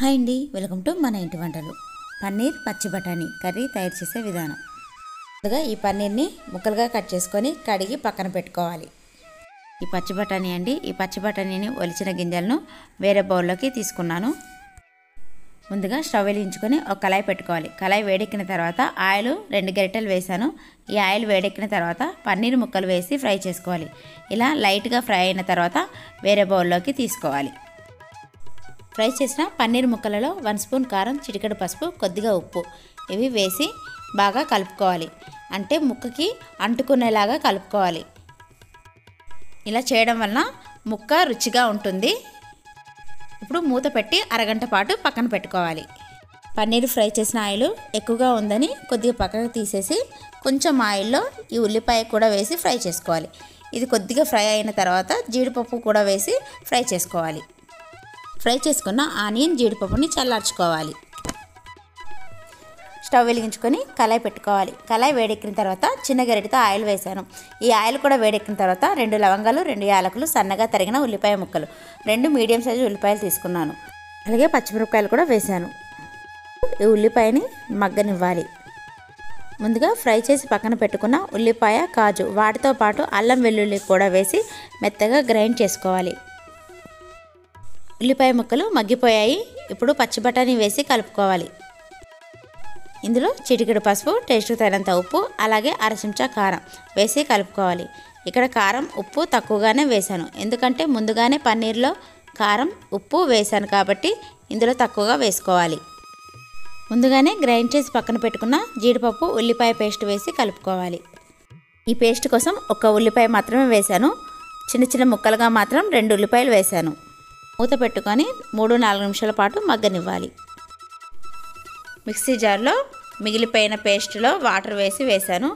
Hi అండి, welcome to మన ఇంటి వంటలు. పన్నీర్ పచ్చి బఠానీ కర్రీ తయారు చేసే విధానం. ముందుగా ఈ పన్నీర్ని ముక్కలుగా కట్ చేసుకొని కడిగి పక్కన పెట్టుకోవాలి. ఈ పచ్చి బఠానీ అండి, ఈ పచ్చి బఠానీని ఒలిచిన గింజలను వేరే బౌల్లోకి తీసుకున్నాను. ముందుగా స్టవ్ వెలిగించుకొని ఒక కళాయి పెట్టుకోవాలి. కళాయి వేడెక్కిన తర్వాత ఆయిల్ 2 గరిటెలు వేసాను. ఈ ఆయిల్ వేడెక్కిన తర్వాత పన్నీర్ ముక్కలు వేసి ఫ్రై చేసుకోవాలి. ఇలా లైట్గా ఫ్రై అయిన తర్వాత వేరే బౌల్లోకి తీసుకోవాలి. ఫ్రై చేసిన పన్నీర్ ముక్కలలో 1 స్పూన్ కారం, చిటికెడు పసుపు, కొద్దిగా ఉప్పు ఇవి వేసి బాగా కలుపుకోవాలి. అంటే ముక్కకి అంటుకునేలాగా కలుపుకోవాలి. ఇలా చేయడం వలన ముక్క రుచిగా ఉంటుంది. ఇప్పుడు మూత పెట్టి అరగంట పాటు పక్కన పెట్టుకోవాలి. పన్నీర్ ఫ్రై చేసిన ఆయిల్ ఎక్కువగా ఉందని కొద్దిగా పక్కకు తీసేసి కొంచెం ఆయిల్లో ఈ ఉల్లిపాయ కూడా వేసి ఫ్రై చేసుకోవాలి. ఇది కొద్దిగా ఫ్రై అయిన తర్వాత జీడిపప్పు కూడా వేసి ఫ్రై చేసుకోవాలి. ఫ్రై చేసుకున్న ఆనియన్, జీడిపప్పుని చల్లార్చుకోవాలి. స్టవ్ వెలిగించుకొని కళాయి పెట్టుకోవాలి. కళాయి వేడెక్కిన తర్వాత చిన్న గరిటెతో ఆయిల్ వేసాను. ఈ ఆయిల్ కూడా వేడెక్కిన తర్వాత 2 లవంగాలు, 2 యాలకులు, సన్నగా తరిగిన ఉల్లిపాయ ముక్కలు, 2 మీడియం సైజు ఉల్లిపాయలు తీసుకున్నాను. అలాగే పచ్చిమిరపకాయలు కూడా వేసాను. ఈ ఉల్లిపాయని మగ్గనివ్వాలి. ముందుగా ఫ్రై చేసి పక్కన పెట్టుకున్న ఉల్లిపాయ, కాజు వాటితో పాటు అల్లం వెల్లుల్లి కూడా వేసి మెత్తగా గ్రైండ్ చేసుకోవాలి. ఉల్లిపాయ ముక్కలు మగ్గిపోయాయి. ఇప్పుడు పచ్చి బఠానీ వేసి కలుపుకోవాలి. ఇందులో చిటికెడు పసుపు, టేస్ట్కి తగినంత ఉప్పు, అలాగే 1/2 చెంచా కారం వేసి కలుపుకోవాలి. ఇక్కడ కారం, ఉప్పు తక్కువగానే వేశాను. ఎందుకంటే ముందుగానే పన్నీర్లో కారం, ఉప్పు వేశాను కాబట్టి ఇందులో తక్కువగా వేసుకోవాలి. ముందుగానే గ్రైండ్ చేసి పక్కన పెట్టుకున్న జీడిపప్పు, ఉల్లిపాయ పేస్ట్ వేసి కలుపుకోవాలి. ఈ పేస్ట్ కోసం 1 ఉల్లిపాయ మాత్రమే వేశాను. చిన్న చిన్న ముక్కలుగా మాత్రం 2 ఉల్లిపాయలు వేశాను. మూత పెట్టుకొని 3-4 నిమిషాల పాటు మగ్గనివ్వాలి. మిక్సీ జార్లో మిగిలిపోయిన పేస్ట్లో వాటర్ వేసాను.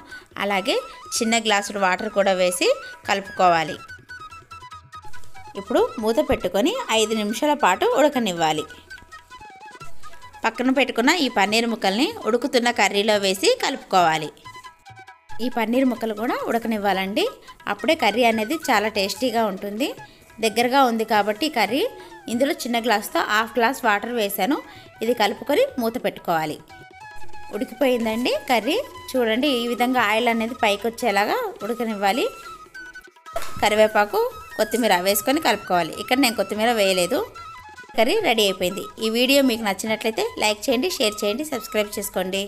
అలాగే చిన్న గ్లాసుడు వాటర్ కూడా వేసి కలుపుకోవాలి. ఇప్పుడు మూత పెట్టుకొని 5 నిమిషాల పాటు ఉడకనివ్వాలి. పక్కన పెట్టుకున్న ఈ పన్నీర్ ముక్కల్ని ఉడుకుతున్న కర్రీలో వేసి కలుపుకోవాలి. ఈ పన్నీర్ ముక్కలు కూడా ఉడకనివ్వాలండి. అప్పుడే కర్రీ అనేది చాలా టేస్టీగా ఉంటుంది. దగ్గరగా ఉంది కాబట్టి కర్రీ ఇందులో చిన్న గ్లాస్తో 1/2 గ్లాస్ వాటర్ వేసాను. ఇది కలుపుకొని మూత పెట్టుకోవాలి. ఉడికిపోయిందండి కర్రీ. చూడండి, ఈ విధంగా ఆయిల్ అనేది పైకి వచ్చేలాగా ఉడకనివ్వాలి. కరివేపాకు, కొత్తిమీర వేసుకొని కలుపుకోవాలి. ఇక్కడ నేను కొత్తిమీర వేయలేదు. కర్రీ రెడీ అయిపోయింది. ఈ వీడియో మీకు నచ్చినట్లయితే లైక్ చేయండి, షేర్ చేయండి, సబ్స్క్రైబ్ చేసుకోండి.